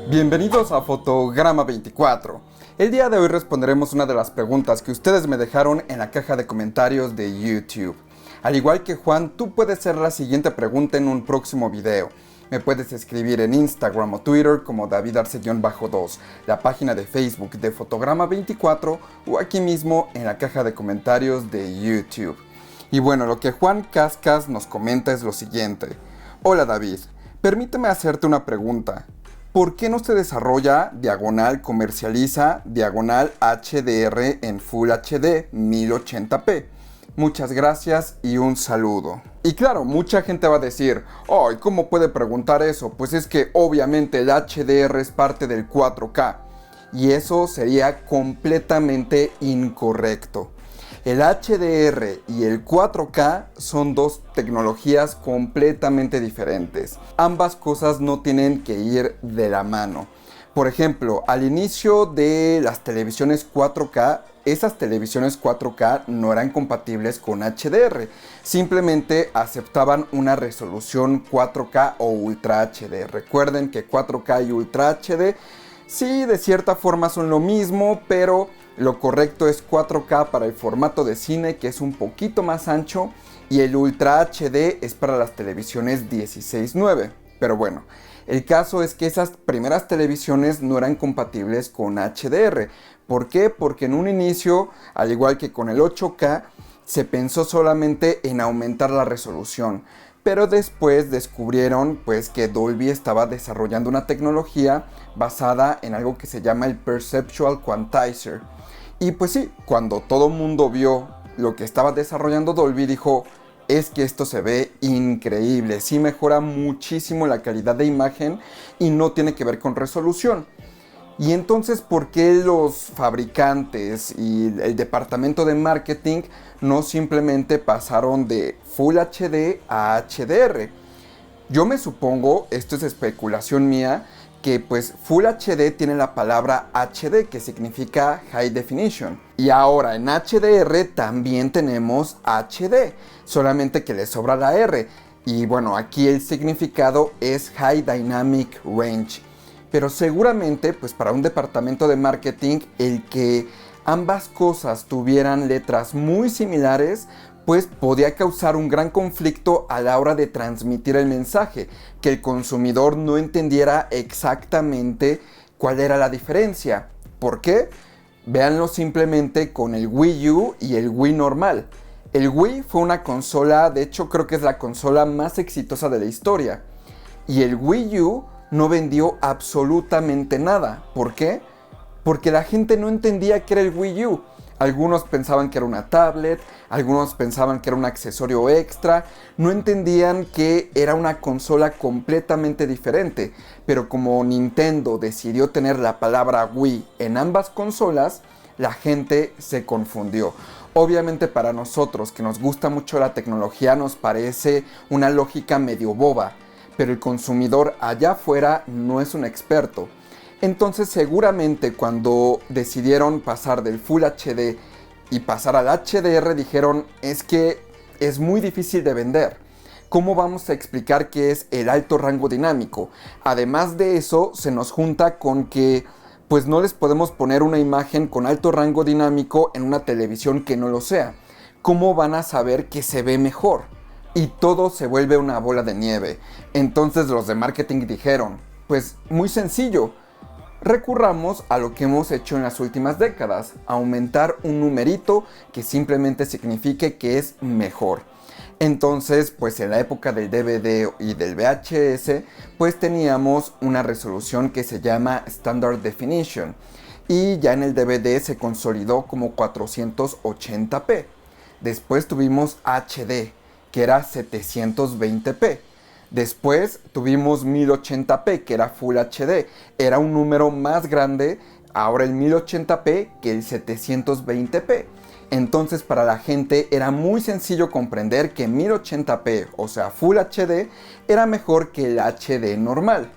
Bienvenidos a Fotograma 24. El día de hoy responderemos una de las preguntas que ustedes me dejaron en la caja de comentarios de YouTube. Al igual que Juan, tú puedes hacer la siguiente pregunta en un próximo video. Me puedes escribir en Instagram o Twitter como David Arce-2, la página de Facebook de Fotograma 24 o aquí mismo en la caja de comentarios de YouTube. Y bueno, lo que Juan Cascas nos comenta es lo siguiente. Hola David, permíteme hacerte una pregunta. ¿Por qué no se desarrolla, comercializa, HDR en Full HD 1080p? Muchas gracias y un saludo. Y claro, mucha gente va a decir, ¿y cómo puede preguntar eso? Pues es que obviamente el HDR es parte del 4K. Y eso sería completamente incorrecto. El HDR y el 4K son dos tecnologías completamente diferentes. Ambas cosas no tienen que ir de la mano. Por ejemplo, al inicio de las televisiones 4K, esas televisiones 4K no eran compatibles con HDR. Simplemente aceptaban una resolución 4K o Ultra HD. Recuerden que 4K y Ultra HD sí, de cierta forma son lo mismo, pero lo correcto es 4K para el formato de cine, que es un poquito más ancho, y el Ultra HD es para las televisiones 16:9. Pero bueno, el caso es que esas primeras televisiones no eran compatibles con HDR. ¿Por qué? Porque en un inicio, al igual que con el 8K, se pensó solamente en aumentar la resolución. Pero después descubrieron que Dolby estaba desarrollando una tecnología basada en algo que se llama el Perceptual Quantizer. Y pues sí, cuando todo mundo vio lo que estaba desarrollando Dolby, dijo, es que esto se ve increíble, sí mejora muchísimo la calidad de imagen y no tiene que ver con resolución. Y entonces, ¿por qué los fabricantes y el departamento de marketing no simplemente pasaron de Full HD a HDR? Yo me supongo, esto es especulación mía, que pues Full HD tiene la palabra HD, que significa High Definition. Y ahora en HDR también tenemos HD, solamente que le sobra la R. Y bueno, aquí el significado es High Dynamic Range. Pero seguramente, pues para un departamento de marketing, el que ambas cosas tuvieran letras muy similares, pues podía causar un gran conflicto a la hora de transmitir el mensaje, que el consumidor no entendiera exactamente cuál era la diferencia. ¿Por qué? Véanlo simplemente con el Wii U y el Wii normal. El Wii fue una consola, de hecho creo que es la consola más exitosa de la historia. Y el Wii U no vendió absolutamente nada. ¿Por qué? Porque la gente no entendía qué era el Wii U. Algunos pensaban que era una tablet, algunos pensaban que era un accesorio extra, no entendían que era una consola completamente diferente. Pero como Nintendo decidió tener la palabra Wii en ambas consolas, la gente se confundió. Obviamente para nosotros que nos gusta mucho la tecnología nos parece una lógica medio boba, pero el consumidor allá afuera no es un experto. Entonces seguramente cuando decidieron pasar del Full HD y pasar al HDR dijeron, es que es muy difícil de vender. ¿Cómo vamos a explicar qué es el alto rango dinámico? Además de eso, se nos junta con que pues no les podemos poner una imagen con alto rango dinámico en una televisión que no lo sea. ¿Cómo van a saber que se ve mejor? Y todo se vuelve una bola de nieve. Entonces los de marketing dijeron, pues muy sencillo, recurramos a lo que hemos hecho en las últimas décadas, aumentar un numerito que simplemente signifique que es mejor. Entonces, pues en la época del DVD y del VHS, pues teníamos una resolución que se llama Standard Definition. Y ya en el DVD se consolidó como 480p. Después tuvimos HD, que era 720p. Después tuvimos 1080p, que era Full HD. Era un número más grande, ahora el 1080p, que el 720p. Entonces para la gente era muy sencillo comprender que 1080p, o sea Full HD, era mejor que el HD normal.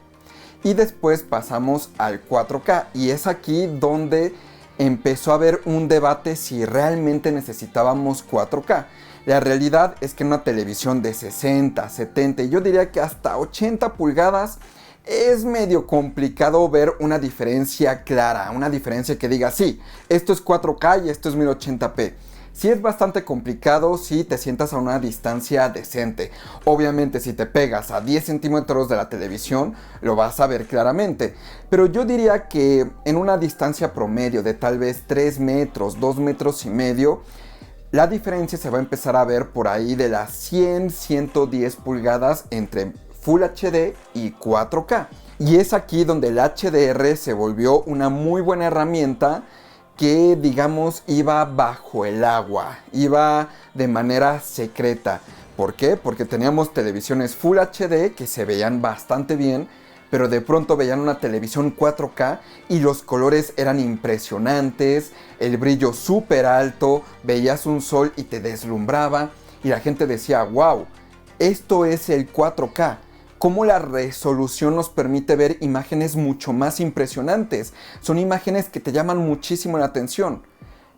Y después pasamos al 4K, y es aquí donde empezó a haber un debate si realmente necesitábamos 4K. La realidad es que en una televisión de 60, 70 y yo diría que hasta 80 pulgadas es medio complicado ver una diferencia clara, una diferencia que diga, sí, esto es 4K y esto es 1080p. Sí es bastante complicado si te sientas a una distancia decente. Obviamente si te pegas a 10 centímetros de la televisión lo vas a ver claramente. Pero yo diría que en una distancia promedio de tal vez 3 metros, 2 metros y medio, la diferencia se va a empezar a ver por ahí de las 100, 110 pulgadas entre Full HD y 4K. Y es aquí donde el HDR se volvió una muy buena herramienta que, digamos, iba bajo el agua, iba de manera secreta. ¿Por qué? Porque teníamos televisiones Full HD que se veían bastante bien, pero de pronto veían una televisión 4K y los colores eran impresionantes, el brillo súper alto, veías un sol y te deslumbraba y la gente decía, wow, esto es el 4K. Cómo la resolución nos permite ver imágenes mucho más impresionantes. Son imágenes que te llaman muchísimo la atención.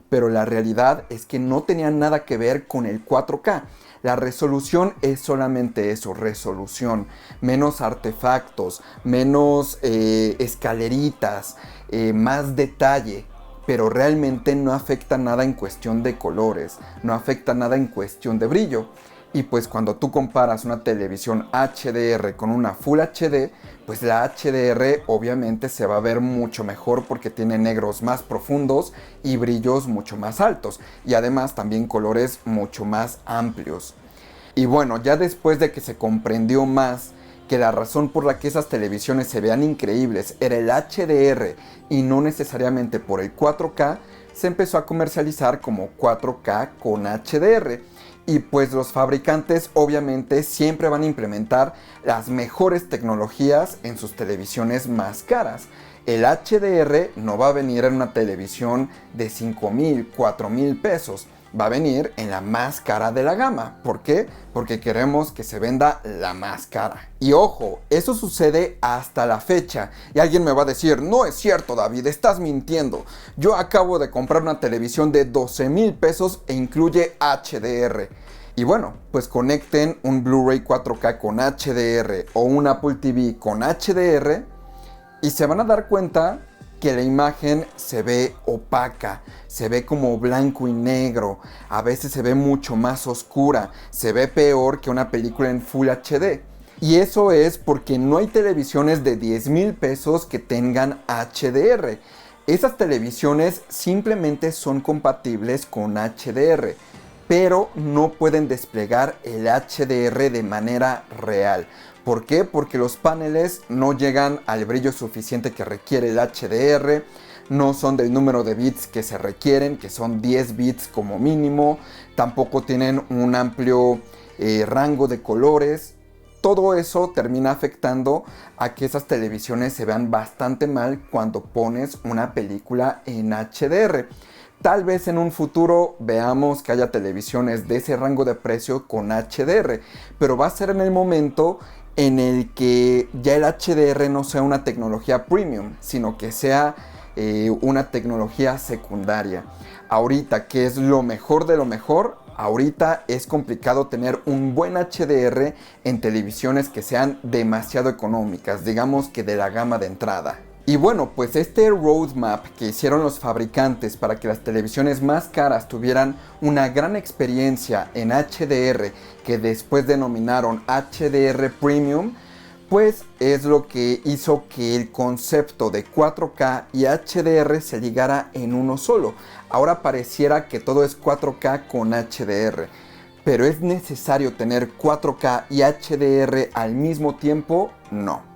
Pero la realidad es que no tenían nada que ver con el 4K. La resolución es solamente eso, resolución. Menos artefactos, menos escaleritas, más detalle. Pero realmente no afecta nada en cuestión de colores, no afecta nada en cuestión de brillo. Y pues cuando tú comparas una televisión HDR con una Full HD, pues la HDR obviamente se va a ver mucho mejor porque tiene negros más profundos y brillos mucho más altos. Y además también colores mucho más amplios. Y bueno, ya después de que se comprendió más que la razón por la que esas televisiones se vean increíbles era el HDR y no necesariamente por el 4K, se empezó a comercializar como 4K con HDR. Y pues los fabricantes obviamente siempre van a implementar las mejores tecnologías en sus televisiones más caras. El HDR no va a venir en una televisión de 5,000, 4,000 pesos. Va a venir en la más cara de la gama. ¿Por qué? Porque queremos que se venda la más cara. Y ojo, eso sucede hasta la fecha. Y alguien me va a decir, no es cierto David, estás mintiendo. Yo acabo de comprar una televisión de 12,000 pesos e incluye HDR. Y bueno, pues conecten un Blu-ray 4K con HDR o un Apple TV con HDR y se van a dar cuenta que la imagen se ve opaca, se ve como blanco y negro, a veces se ve mucho más oscura, se ve peor que una película en Full HD. Y eso es porque no hay televisiones de 10,000 pesos que tengan HDR. Esas televisiones simplemente son compatibles con HDR, pero no pueden desplegar el HDR de manera real. ¿Por qué? Porque los paneles no llegan al brillo suficiente que requiere el HDR, no son del número de bits que se requieren, que son 10 bits como mínimo, tampoco tienen un amplio rango de colores. Todo eso termina afectando a que esas televisiones se vean bastante mal cuando pones una película en HDR. Tal vez en un futuro veamos que haya televisiones de ese rango de precio con HDR, pero va a ser en el momento en el que ya el HDR no sea una tecnología premium, sino que sea una tecnología secundaria. Ahorita, ¿qué es lo mejor de lo mejor? Ahorita es complicado tener un buen HDR en televisiones que sean demasiado económicas, digamos que de la gama de entrada. Y bueno, pues este roadmap que hicieron los fabricantes para que las televisiones más caras tuvieran una gran experiencia en HDR, que después denominaron HDR Premium, pues es lo que hizo que el concepto de 4K y HDR se ligara en uno solo. Ahora pareciera que todo es 4K con HDR, pero ¿es necesario tener 4K y HDR al mismo tiempo? No.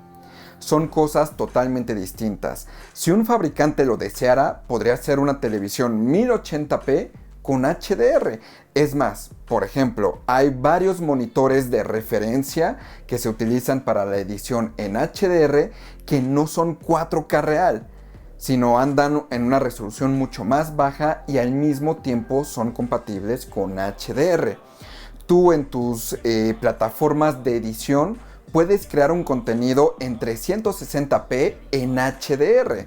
Son cosas totalmente distintas. Si un fabricante lo deseara, podría ser una televisión 1080p con HDR. Es más, por ejemplo, hay varios monitores de referencia que se utilizan para la edición en HDR que no son 4K real, sino andan en una resolución mucho más baja y al mismo tiempo son compatibles con HDR. Tú en tus plataformas de edición puedes crear un contenido en 360p en HDR.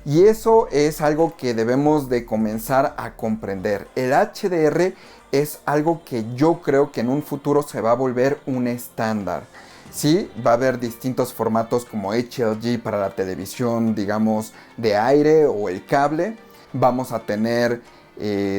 Y eso es algo que debemos de comenzar a comprender. El HDR es algo que yo creo que en un futuro se va a volver un estándar. Sí, va a haber distintos formatos como HLG para la televisión, digamos, de aire o el cable. Vamos a tener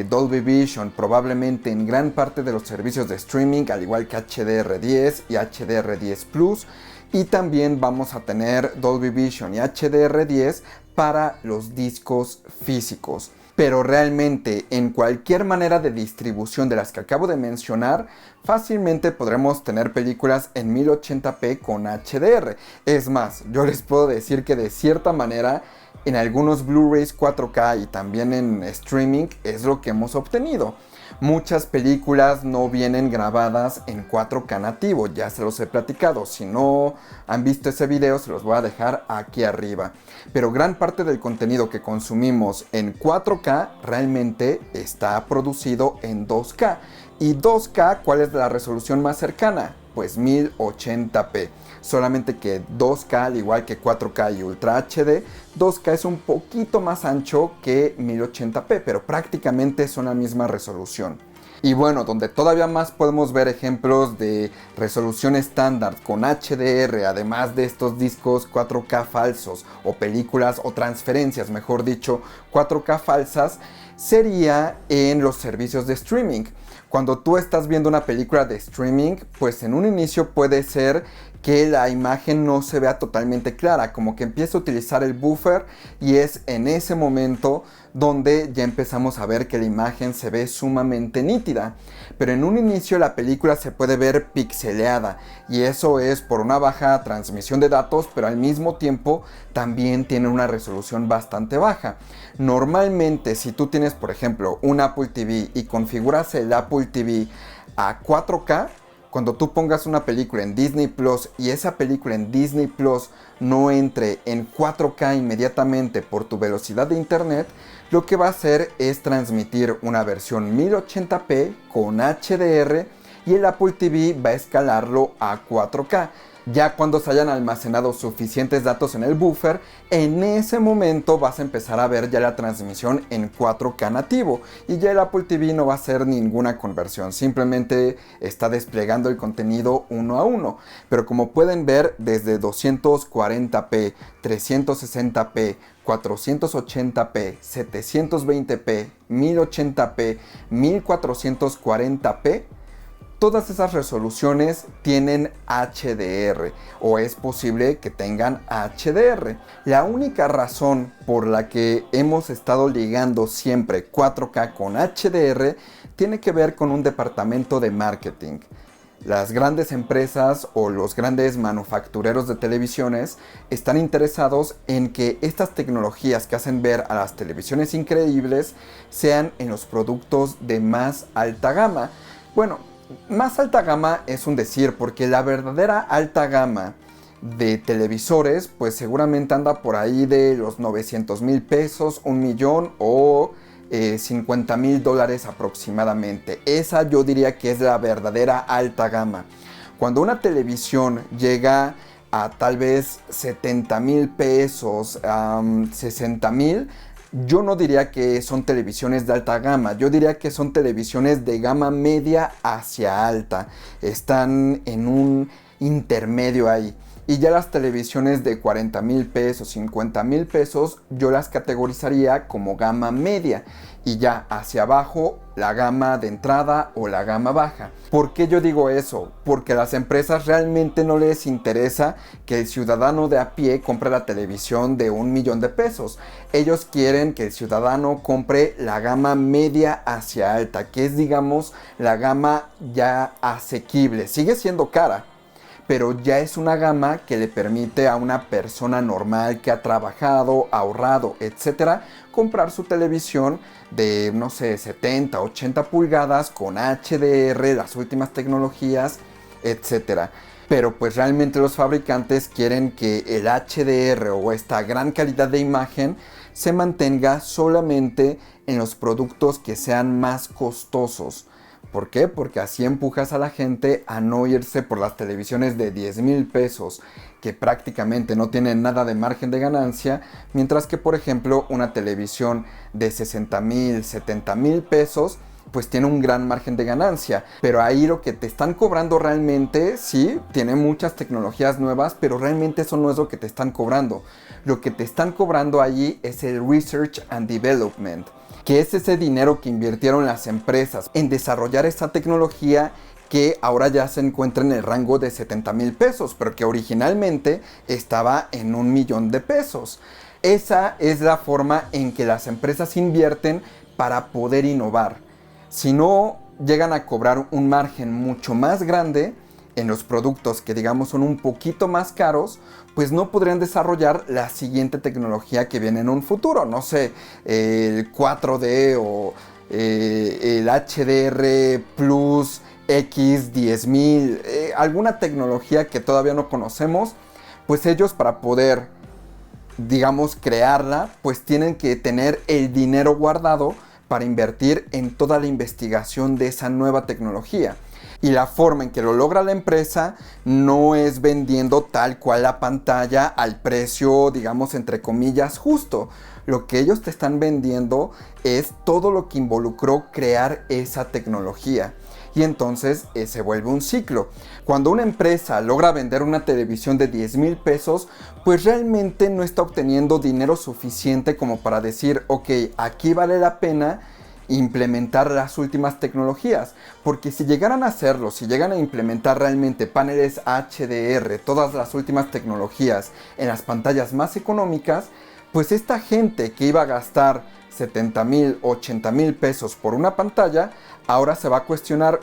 Dolby Vision probablemente en gran parte de los servicios de streaming, al igual que HDR10 y HDR10 Plus. Y también vamos a tener Dolby Vision y HDR10 para los discos físicos. Pero realmente en cualquier manera de distribución de las que acabo de mencionar, fácilmente podremos tener películas en 1080p con HDR. Es más, yo les puedo decir que de cierta manera en algunos Blu-rays 4K y también en streaming es lo que hemos obtenido. Muchas películas no vienen grabadas en 4K nativo, ya se los he platicado. Si no han visto ese video, se los voy a dejar aquí arriba. Pero gran parte del contenido que consumimos en 4K realmente está producido en 2K. ¿Y 2K cuál es la resolución más cercana? Pues 1080p. Solamente que 2K, al igual que 4K y Ultra HD, 2K es un poquito más ancho que 1080p, pero prácticamente son la misma resolución. Y bueno, donde todavía más podemos ver ejemplos de resolución estándar con HDR, además de estos discos 4K falsos, o películas o transferencias, mejor dicho, 4K falsas, sería en los servicios de streaming. Cuando tú estás viendo una película de streaming, pues en un inicio puede ser que la imagen no se vea totalmente clara, como que empieza a utilizar el buffer y es en ese momento donde ya empezamos a ver que la imagen se ve sumamente nítida. Pero en un inicio la película se puede ver pixeleada y eso es por una baja transmisión de datos, pero al mismo tiempo también tiene una resolución bastante baja. Normalmente si tú tienes por ejemplo un Apple TV y configuras el Apple TV a 4K, cuando tú pongas una película en Disney Plus y esa película en Disney Plus no entre en 4K inmediatamente por tu velocidad de internet, lo que va a hacer es transmitir una versión 1080p con HDR y el Apple TV va a escalarlo a 4K. Ya cuando se hayan almacenado suficientes datos en el buffer, en ese momento vas a empezar a ver ya la transmisión en 4K nativo y ya el Apple TV no va a hacer ninguna conversión, simplemente está desplegando el contenido uno a uno. Pero como pueden ver, desde 240p, 360p, 480p, 720p, 1080p, 1440p, todas esas resoluciones tienen HDR o es posible que tengan HDR. La única razón por la que hemos estado ligando siempre 4K con HDR tiene que ver con un departamento de marketing. Las grandes empresas o los grandes manufactureros de televisiones están interesados en que estas tecnologías que hacen ver a las televisiones increíbles sean en los productos de más alta gama. Bueno, más alta gama es un decir, porque la verdadera alta gama de televisores pues seguramente anda por ahí de los 900,000 pesos, 1,000,000 o $50,000 aproximadamente. Esa yo diría que es la verdadera alta gama. Cuando una televisión llega a tal vez 70,000 pesos, 60,000, yo no diría que son televisiones de alta gama, yo diría que son televisiones de gama media hacia alta. Están en un intermedio ahí. Y ya las televisiones de 40,000 pesos, 50,000 pesos, yo las categorizaría como gama media. Y ya hacia abajo, la gama de entrada o la gama baja. ¿Por qué yo digo eso? Porque a las empresas realmente no les interesa que el ciudadano de a pie compre la televisión de 1,000,000 de pesos. Ellos quieren que el ciudadano compre la gama media hacia alta, que es, digamos, la gama ya asequible. Sigue siendo cara, pero ya es una gama que le permite a una persona normal que ha trabajado, ahorrado, etcétera, comprar su televisión de, no sé, 70, 80 pulgadas con HDR, las últimas tecnologías, etcétera. Pero pues realmente los fabricantes quieren que el HDR o esta gran calidad de imagen se mantenga solamente en los productos que sean más costosos. ¿Por qué? Porque así empujas a la gente a no irse por las televisiones de 10,000 pesos, que prácticamente no tienen nada de margen de ganancia, mientras que por ejemplo una televisión de 60,000, 70,000 pesos pues tiene un gran margen de ganancia. Pero ahí lo que te están cobrando realmente, sí, tiene muchas tecnologías nuevas, pero realmente eso no es lo que te están cobrando. Lo que te están cobrando allí es el Research and Development, que es ese dinero que invirtieron las empresas en desarrollar esta tecnología que ahora ya se encuentra en el rango de 70,000 pesos, pero que originalmente estaba en 1,000,000 de pesos. Esa es la forma en que las empresas invierten para poder innovar. Si no llegan a cobrar un margen mucho más grande en los productos que digamos son un poquito más caros, pues no podrían desarrollar la siguiente tecnología que viene en un futuro. No sé, el 4D o el HDR Plus X10000, alguna tecnología que todavía no conocemos, pues ellos para poder, digamos, crearla, pues tienen que tener el dinero guardado para invertir en toda la investigación de esa nueva tecnología. Y la forma en que lo logra la empresa no es vendiendo tal cual la pantalla al precio, digamos, entre comillas, justo. Lo que ellos te están vendiendo es todo lo que involucró crear esa tecnología. Y entonces se vuelve un ciclo. Cuando una empresa logra vender una televisión de 10,000 pesos, pues realmente no está obteniendo dinero suficiente como para decir, ok, aquí vale la pena implementar las últimas tecnologías, porque si llegaran a hacerlo, si llegan a implementar realmente paneles HDR, todas las últimas tecnologías en las pantallas más económicas, pues esta gente que iba a gastar 70,000, 80,000 pesos por una pantalla, ahora se va a cuestionar,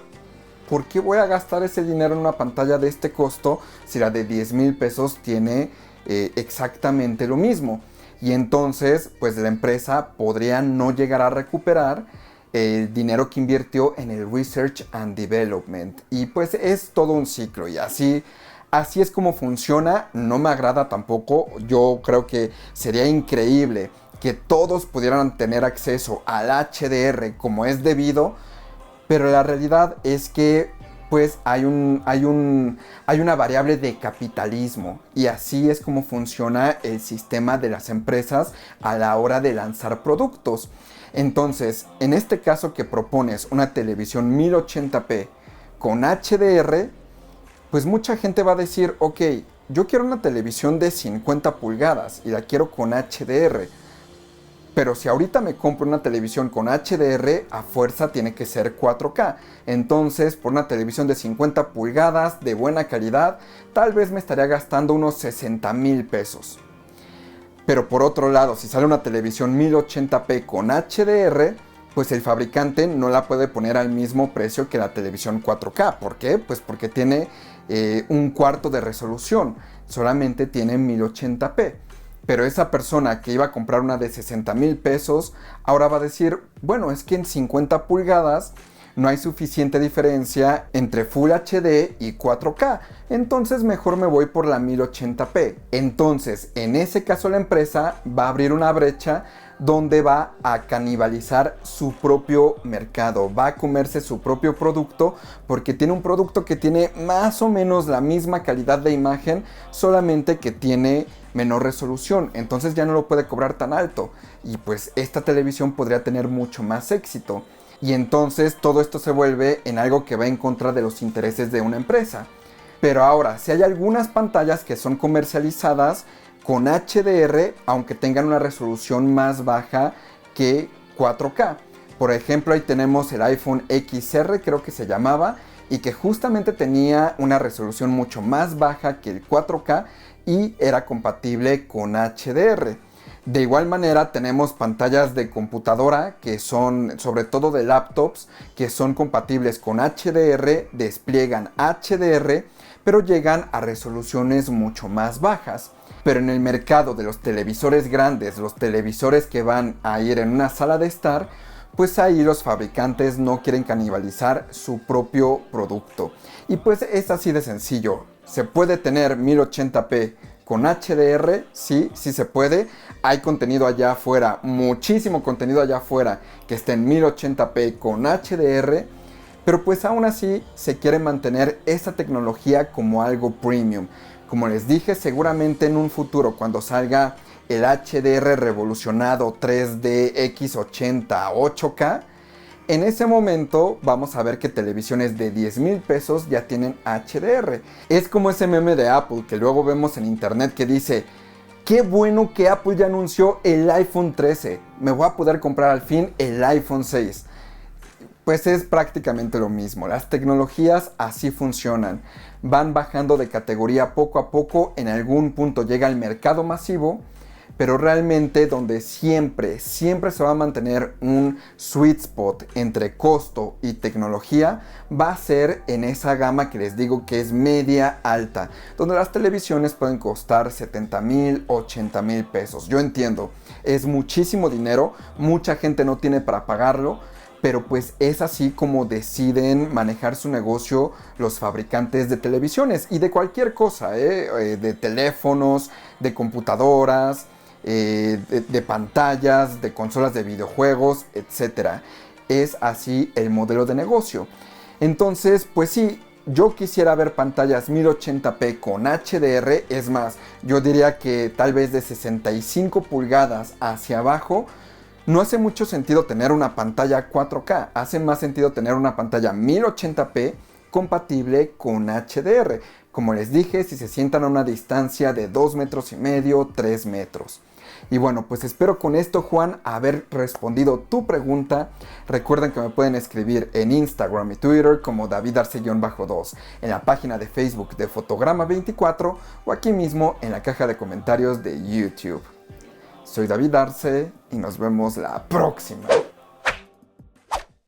¿por qué voy a gastar ese dinero en una pantalla de este costo si la de 10,000 pesos tiene exactamente lo mismo? Y entonces, pues la empresa podría no llegar a recuperar el dinero que invirtió en el Research and Development. Y pues es todo un ciclo y así es como funciona. No me agrada tampoco. Yo creo que sería increíble que todos pudieran tener acceso al HDR como es debido, pero la realidad es que pues hay una variable de capitalismo y así es como funciona el sistema de las empresas a la hora de lanzar productos. Entonces, en este caso que propones una televisión 1080p con HDR, pues mucha gente va a decir, ok, yo quiero una televisión de 50 pulgadas y la quiero con HDR. Pero si ahorita me compro una televisión con HDR, a fuerza tiene que ser 4K. Entonces, por una televisión de 50 pulgadas, de buena calidad, tal vez me estaría gastando unos 60,000 pesos. Pero por otro lado, si sale una televisión 1080p con HDR, pues el fabricante no la puede poner al mismo precio que la televisión 4K. ¿Por qué? Pues porque tiene un cuarto de resolución. Solamente tiene 1080p. Pero esa persona que iba a comprar una de 60,000 pesos, ahora va a decir, bueno, es que en 50 pulgadas no hay suficiente diferencia entre Full HD y 4K, entonces mejor me voy por la 1080p. Entonces, en ese caso la empresa va a abrir una brecha donde va a canibalizar su propio mercado, va a comerse su propio producto porque tiene un producto que tiene más o menos la misma calidad de imagen, solamente que tiene menor resolución, entonces ya no lo puede cobrar tan alto y pues esta televisión podría tener mucho más éxito y entonces todo esto se vuelve en algo que va en contra de los intereses de una empresa. Pero ahora, si hay algunas pantallas que son comercializadas con HDR, aunque tengan una resolución más baja que 4K. Por ejemplo, ahí tenemos el iPhone XR, creo que se llamaba, y que justamente tenía una resolución mucho más baja que el 4K y era compatible con HDR. De igual manera tenemos pantallas de computadora que son, sobre todo de laptops, que son compatibles con HDR, despliegan HDR, pero llegan a resoluciones mucho más bajas. Pero en el mercado de los televisores grandes, los televisores que van a ir en una sala de estar, pues ahí los fabricantes no quieren canibalizar su propio producto. Y pues es así de sencillo. ¿Se puede tener 1080p con HDR? Sí, sí se puede. Hay contenido allá afuera, muchísimo contenido allá afuera que esté en 1080p con HDR. Pero pues aún así se quiere mantener esta tecnología como algo premium. Como les dije, seguramente en un futuro cuando salga el HDR revolucionado 3D X80 8K, En ese momento vamos a ver que televisiones de 10,000 pesos ya tienen HDR. Es como ese meme de Apple que luego vemos en internet que dice: qué bueno que Apple ya anunció el iPhone 13, me voy a poder comprar al fin el iPhone 6. Pues es prácticamente lo mismo, las tecnologías así funcionan, van bajando de categoría poco a poco, en algún punto llega al mercado masivo, pero realmente donde siempre se va a mantener un sweet spot entre costo y tecnología va a ser en esa gama que les digo que es media alta, donde las televisiones pueden costar 70,000, 80,000 pesos. Yo entiendo, es muchísimo dinero, mucha gente no tiene para pagarlo, pero pues es así como deciden manejar su negocio los fabricantes de televisiones y de cualquier cosa, de teléfonos, de computadoras, de pantallas, de consolas de videojuegos, etc. Es así el modelo de negocio. Entonces, pues sí, yo quisiera ver pantallas 1080p con HDR, es más, yo diría que tal vez de 65 pulgadas hacia abajo. No hace mucho sentido tener una pantalla 4K, hace más sentido tener una pantalla 1080p compatible con HDR. Como les dije, si se sientan a una distancia de 2,5 metros, 3 metros. Y bueno, pues espero con esto, Juan, haber respondido tu pregunta. Recuerden que me pueden escribir en Instagram y Twitter como David Arce-2, en la página de Facebook de Fotograma24 o aquí mismo en la caja de comentarios de YouTube. Soy David Arce y nos vemos la próxima.